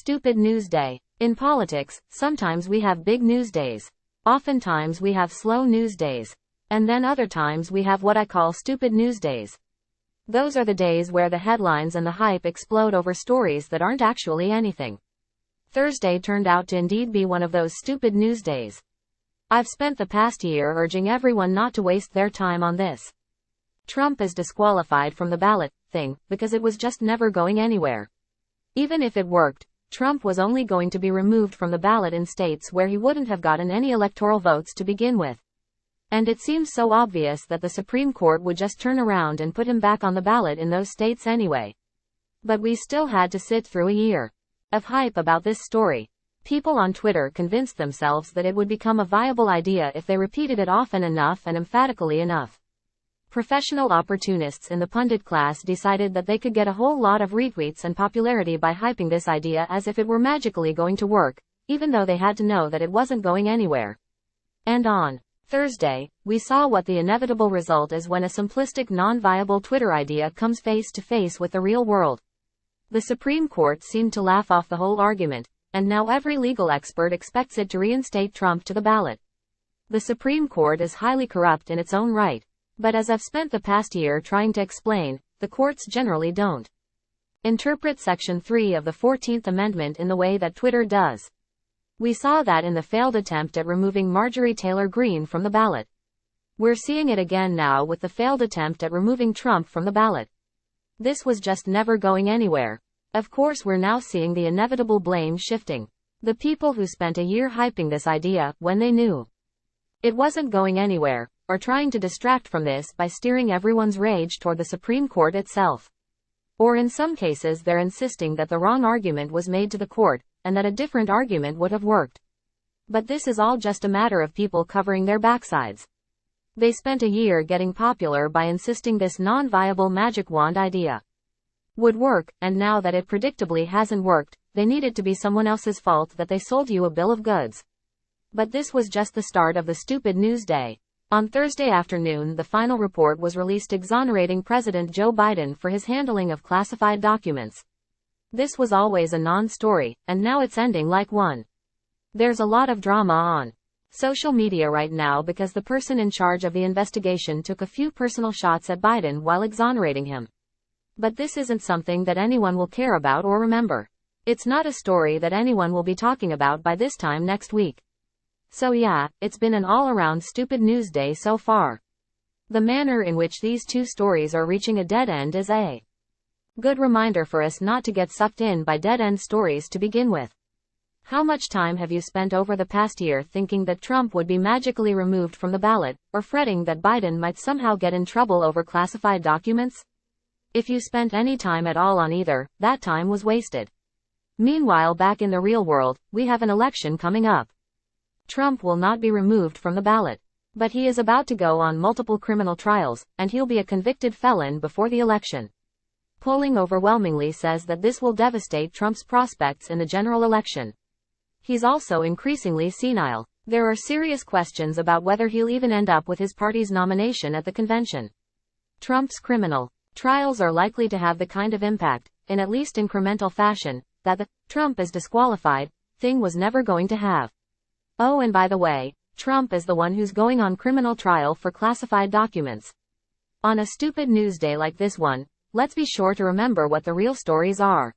Stupid news day. In politics, sometimes we have big news days. Oftentimes we have slow news days. And then other times we have what I call stupid news days. Those are the days where the headlines and the hype explode over stories that aren't actually anything. Thursday turned out to indeed be one of those stupid news days. I've spent the past year urging everyone not to waste their time on this Trump is disqualified from the ballot thing, because it was just never going anywhere. Even if it worked, Trump was only going to be removed from the ballot in states where he wouldn't have gotten any electoral votes to begin with. And it seems so obvious that the Supreme Court would just turn around and put him back on the ballot in those states anyway. But we still had to sit through a year of hype about this story. People on Twitter convinced themselves that it would become a viable idea if they repeated it often enough and emphatically enough. Professional opportunists in the pundit class decided that they could get a whole lot of retweets and popularity by hyping this idea as if it were magically going to work, even though they had to know that it wasn't going anywhere. And on Thursday, we saw what the inevitable result is when a simplistic non-viable Twitter idea comes face to face with the real world. The Supreme Court seemed to laugh off the whole argument, and now every legal expert expects it to reinstate Trump to the ballot. The Supreme Court is highly corrupt in its own right. But as I've spent the past year trying to explain, the courts generally don't interpret Section 3 of the 14th Amendment in the way that Twitter does. We saw that in the failed attempt at removing Marjorie Taylor Greene from the ballot. We're seeing it again now with the failed attempt at removing Trump from the ballot. This was just never going anywhere. Of course, we're now seeing the inevitable blame shifting. The people who spent a year hyping this idea, when they knew it wasn't going anywhere, or trying to distract from this by steering everyone's rage toward the Supreme Court itself. Or in some cases they're insisting that the wrong argument was made to the court, and that a different argument would have worked. But this is all just a matter of people covering their backsides. They spent a year getting popular by insisting this non-viable magic wand idea would work, and now that it predictably hasn't worked, they need it to be someone else's fault that they sold you a bill of goods. But this was just the start of the stupid news day. On Thursday afternoon, the final report was released exonerating President Joe Biden for his handling of classified documents. This was always a non-story, and now it's ending like one. There's a lot of drama on social media right now because the person in charge of the investigation took a few personal shots at Biden while exonerating him. But this isn't something that anyone will care about or remember. It's not a story that anyone will be talking about by this time next week. So yeah, it's been an all-around stupid news day so far. The manner in which these two stories are reaching a dead end is a good reminder for us not to get sucked in by dead-end stories to begin with. How much time have you spent over the past year thinking that Trump would be magically removed from the ballot, or fretting that Biden might somehow get in trouble over classified documents? If you spent any time at all on either, that time was wasted. Meanwhile, back in the real world, we have an election coming up. Trump will not be removed from the ballot. But he is about to go on multiple criminal trials, and he'll be a convicted felon before the election. Polling overwhelmingly says that this will devastate Trump's prospects in the general election. He's also increasingly senile. There are serious questions about whether he'll even end up with his party's nomination at the convention. Trump's criminal trials are likely to have the kind of impact, in at least incremental fashion, that the Trump is disqualified thing was never going to have. Oh, and by the way, Trump is the one who's going on criminal trial for classified documents. On a stupid news day like this one, let's be sure to remember what the real stories are.